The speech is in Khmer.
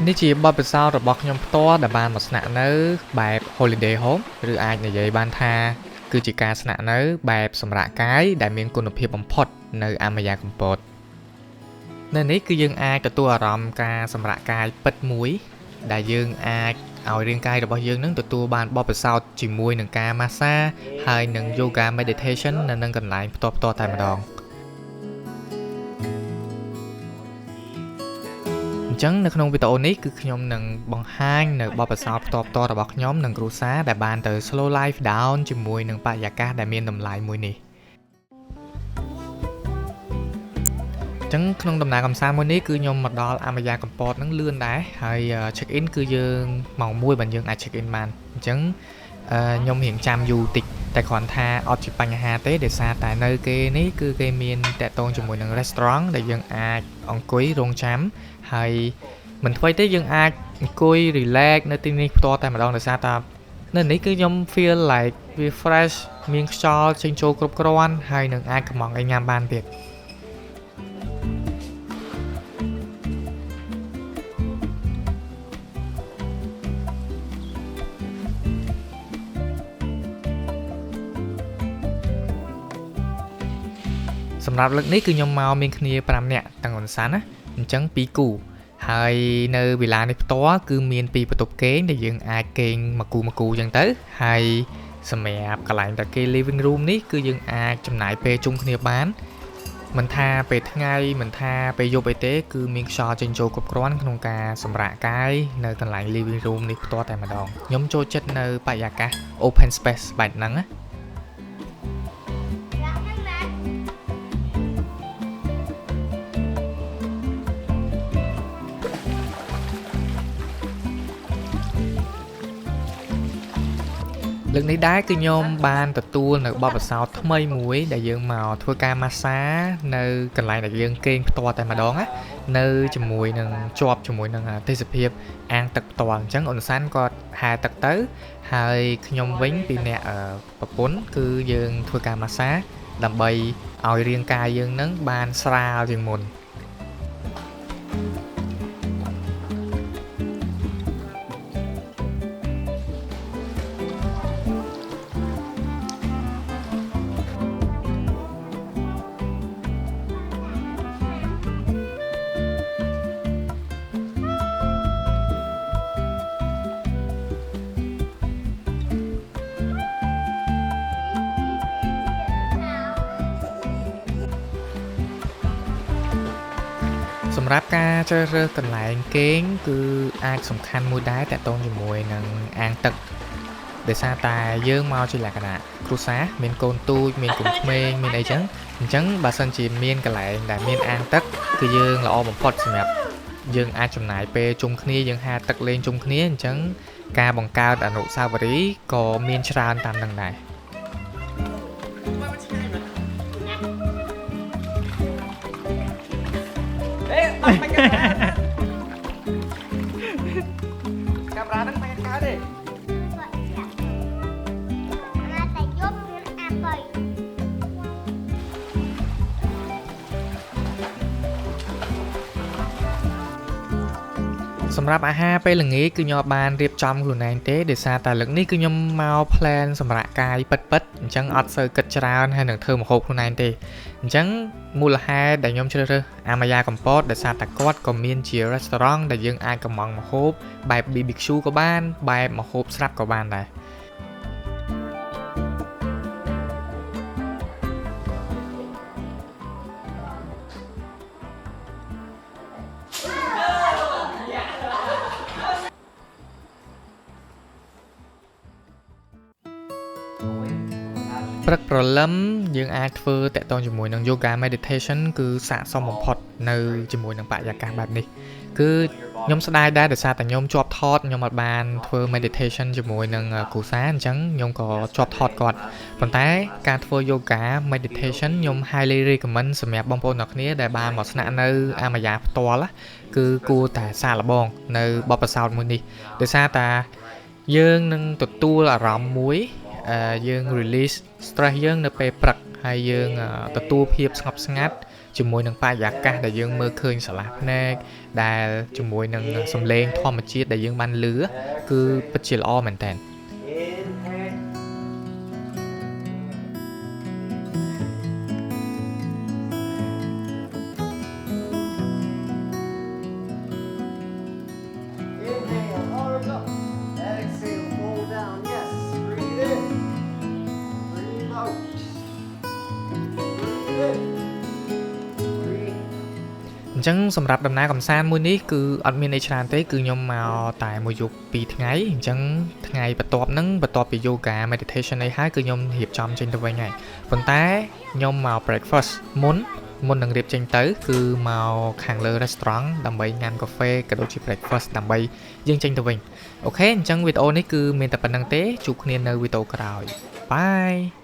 នេះជាបទពិសោធន៍របស់ខ្ញុំផ្ទាល់ដែលបានមកស្នាក់នៅបែប holiday home ឬអាចនិយាយបានថាគឺជាការស្នាក់នៅបែបសម្រាកកាយដែលមានគុណភាពបំផុតនៅអាម៉ាយ៉ាកំពតនៅនេះគឺយើងអាចទទួលអារម្មណ៍ការសម្រាកកាយពិតមួយដែលយើងអាចឲ្យរាងកាយរបស់យើងនឹងទទួលបានបទពិសោធន៍ជាមួយនឹងការ massage ហើយនឹង yoga meditation នៅនឹងកន្លែងផ្ទាល់ៗតែម្ដងអញ្ចឹងនៅក្នុងវីដេអូនេះគឺខ្ញុំនឹងបង្ហាញនៅបទពិសោធន៍ផ្ទាល់ៗរបស់ខ្ញុំនិងគ្រួសារដែលបានទៅ slow life down ជាមួយនឹងបរិយាកាសដែលមានតម្លៃមួយនេះអញ្ចឹងក្នុងដំណើរកម្សាន្តមួយនេះគឺខ្ញុំមកដល់អាម៉ាយ៉ាកំពតនឹងលឿនដែរហើយ check in គឺយើងម៉ោង 1 បានយើងអាច check in បានអញ្ចឹងខ្ញុំរៀងចាំយូរតិចតែគ្រាន់ថាអត់ជាបញ្ហាទេដោយសារតែនៅគេនេះគឺគេមានតាក់ទងជាមួយនឹង restaurant ដែលយើងអាចអង្គុយរង់ចាំហើយមិនថ្មីទេយើងអាចអង្គុយ relax នៅទីនេះផ្ទាល់តែម្ដងដោយសារតែនៅនេះគឺខ្ញុំ feel like វា fresh មានខ្យល់ចេញចូលគ្រប់គ្រាន់ហើយនឹងអាចកំងឲ្យញ៉ាំបានទៀតសម្រាប់លើកនេះគឺខ្ញុំមកមានគ្នា5នាក់ទាំងអនសានណាអញ្ចឹង2គូហើយនៅវិឡានេះផ្ទាល់គឺមាន2បន្ទប់គេងដែលយើងអាចគេងមួយគូអញ្ចឹងទៅហើយសម្រាប់កន្លែងតែគេ living room នេះគឺយើងអាចចំណាយពេលជុំគ្នាបានមិនថាពេលថ្ងៃមិនថាពេលយប់អីទេគឺមានខ្យល់ចេញចូលគ្រប់គ្រាន់ក្នុងការសម្រាកកាយនៅកន្លែង living room នេះផ្ទាល់តែម្ដងខ្ញុំចូលចិត្តនៅបរិយាកាស open space បែបហ្នឹងណាលើកនេះដែរគឺខ្ញុំបានទទួលនៅបទពិសោធន៍ថ្មីមួយដែលយើងមកធ្វើការម៉ាស្សានៅកន្លែងដែលយើងគេងផ្ទាល់តែម្ដងណានៅជាមួយនឹងជាប់ជាមួយនឹងទេសភាពអាងទឹកផ្ទាល់អញ្ចឹងអូនសាន់គាត់ហែទឹកទៅហើយខ្ញុំវិញពីអ្នកប្រពន្ធគឺយើងធ្វើការម៉ាស្សាដើម្បីឲ្យរាងកាយយើងនឹងបានស្រាលជាងមុនសម្រាប់ការជ្រើសរើសកន្លែងគេងគឺអាចសំខាន់មួយដែរតាក់ទងជាមួយនឹងអាងទឹកដោយសារតែយើងមកជាលក្ខណៈគ្រួសារមានកូនទូចមានកូនក្មេងមានអីចឹងអញ្ចឹងបើសិនជាមានកន្លែងដែលមានអាងទឹកគឺយើងល្អបំផុតសម្រាប់យើងអាចចំណាយពេលជុំគ្នាយើងហាទឹកលេងជុំគ្នាអញ្ចឹងការបង្កើតអនុស្សាវរីយ៍ក៏មានច្រើនតាមនឹងដែរកាមេរ៉ាហ្នឹងមិនកើតទេសម្រាប់អាហារពេលល្ងាចគឺខ្ញុំបានរៀបចំខ្លួនឯងទេដោយសារតែលើកនេះគឺខ្ញុំមក plan សម្រាប់កាយពិតអញ្ចឹងអត់សូវគិតច្រើនហើយនឹងធ្វើម្ហូបខ្លួនឯងទេអញ្ចឹងមូលហេតុដែលខ្ញុំជ្រើសរើសអាម៉ាយ៉ាកំពតដោយសារតែគាត់ក៏មានជា restaurant ដែលយើងអាចកំងម្ហូបបែប BBQ ក៏បានបែបម្ហូបស្រាប់ក៏បានដែរព្រឹកព្រលឹមយើងអាចធ្វើតាក់ទងជាមួយនឹង yoga meditation គឺស័ក្តិសមបំផុតនៅជាមួយនឹងបរិយាកាសបែបនេះគឺខ្ញុំស្ដាយដែរដោយសារតែខ្ញុំជាប់ថតខ្ញុំអត់បានធ្វើ meditation ជាមួយនឹងគ្រូសាអញ្ចឹងខ្ញុំក៏ជាប់ថតគាត់ប៉ុន្តែការធ្វើ yoga meditation ខ្ញុំ highly recommend សម្រាប់បងប្អូនអ្នកគ្នាដែលបានមកស្នាក់នៅអាម៉ាយ៉ាផ្ទាល់គឺគួរតែសាកល្បងនៅបទពិសោធន៍មួយនេះដោយសារតែយើងនឹងទទួលអារម្មណ៍មួយយើង release stress យើងនៅពេលព្រឹក ហើយយើងទទួលភាពស្ងប់ស្ងាត់ជាមួយនឹងបរិយាកាសដែលយើងមើលឃើញស្រឡះភ្នែកដែលជាមួយនឹងសំឡេងធម្មជាតិដែលយើងបានឮគឺពិតជាល្អមែនតើ Inhale, arms up. Exhale, fold down. Yes. Breathe in. Breathe out. Breathe in. Breathe. អញ្ចឹងសម្រាប់ដំណើរកំសាន្តមួយនេះគឺអត់មានអីច្រើនទេគឺខ្ញុំមកតែមួយយប់2ថ្ងៃអញ្ចឹងថ្ងៃបន្ទាប់ហ្នឹងបន្ទាប់ពី yoga meditation នេះហើយគឺខ្ញុំរៀបចំចេញទៅវិញហើយប៉ុន្តែខ្ញុំមក breakfast មុននឹងរៀបចេញទៅគឺមកខាងលើ restaurant ដើម្បីញ៉ាំកាហ្វេក៏ដូចជា breakfast ដើម្បីយើងចេញទៅវិញអូខេអញ្ចឹងវីដេអូនេះគឺមានតែប៉ុណ្្នឹងទេជួបគ្នានៅវីដេអូក្រោយ Bye